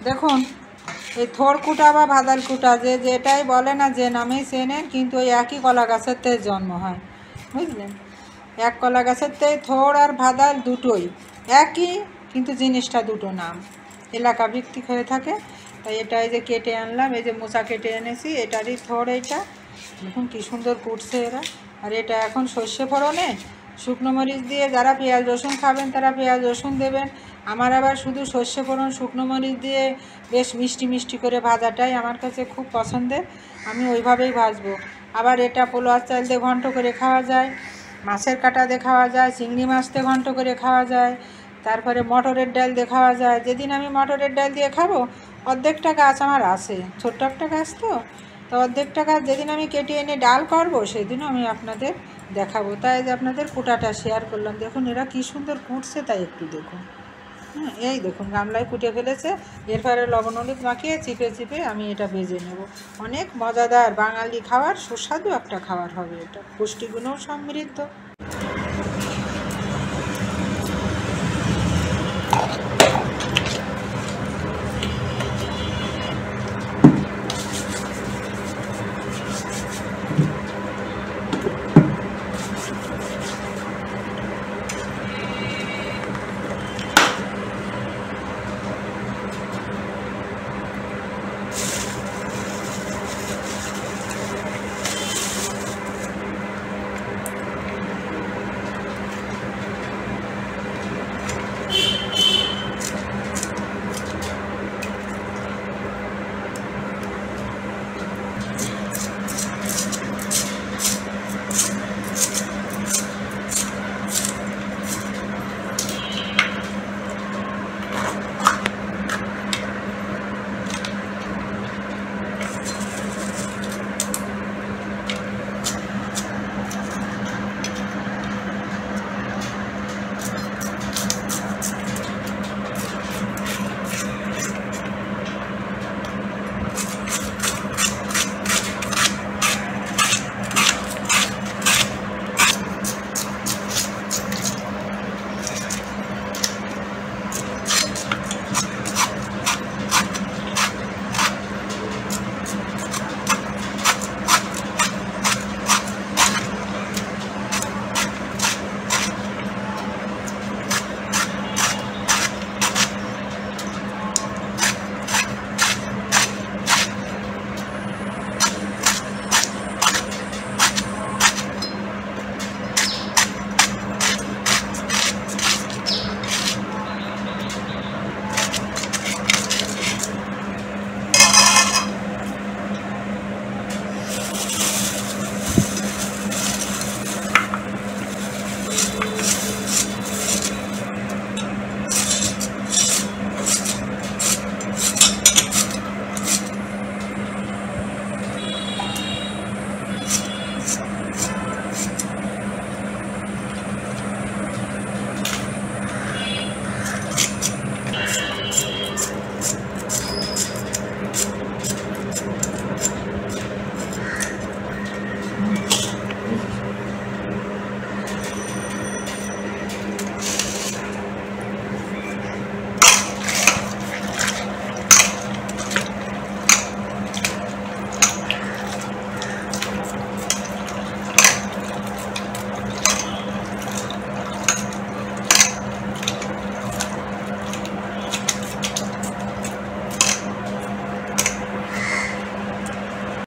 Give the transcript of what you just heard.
দেখুন এই থোড় কুটা বা ভাদাল কুটা যেটাই বলে না, যে নামেই চেনেন, কিন্তু ওই একই কলা গাছের থেকে জন্ম হয়, বুঝলেন? এক কলা গাছের থেকে থোড় আর ভাদাল দুটোই একই, কিন্তু জিনিসটা দুটো নাম, এলাকা ভিত্তিক হয়ে থাকে। তাই এটা এই যে কেটে আনলাম, এই যে মোচা কেটে এনেছি, এটারই থোড়। এইটা দেখুন কী সুন্দর কুটছে এরা। আর এটা এখন সর্ষে ফোড়নে শুকনো মরিচ দিয়ে, যারা পেঁয়াজ রসুন খাবেন তারা পেঁয়াজ রসুন দেবেন। আমার আবার শুধু সর্ষে ফোড়ন শুকনো মরিচ দিয়ে বেশ মিষ্টি মিষ্টি করে ভাজাটাই আমার কাছে খুব পছন্দের, আমি ওইভাবেই ভাজবো। আবার এটা পোলোয়ার চাল দিয়ে ঘন্ট করে খাওয়া যায়, মাছের কাঁটা দিয়ে খাওয়া যায়, চিংড়ি মাছ দিয়ে ঘন্ট করে খাওয়া যায়, তারপরে মটরের ডাল দিয়ে খাওয়া যায়। যেদিন আমি মটরের ডাল দিয়ে খাবো, অর্ধেকটা গাছ আমার আছে, ছোট্ট একটা গাছ, তো অর্ধেকটা গাছ যেদিন আমি কেটে এনে ডাল করবো সেদিনও আমি আপনাদের দেখাবো। তাই যে আপনাদের কুটাটা শেয়ার করলাম। দেখুন এরা কী সুন্দর কুটছে, তাই একটু দেখুন। এই দেখুন গামলায় কুটে ফেলেছে, এরপরে লবণ হলুদ মাখিয়ে চিপে চিপে আমি এটা ভেজে নেব। অনেক মজাদার বাঙালি খাবার, সুস্বাদু একটা খাবার হবে এটা, পুষ্টিগুণও সমৃদ্ধ।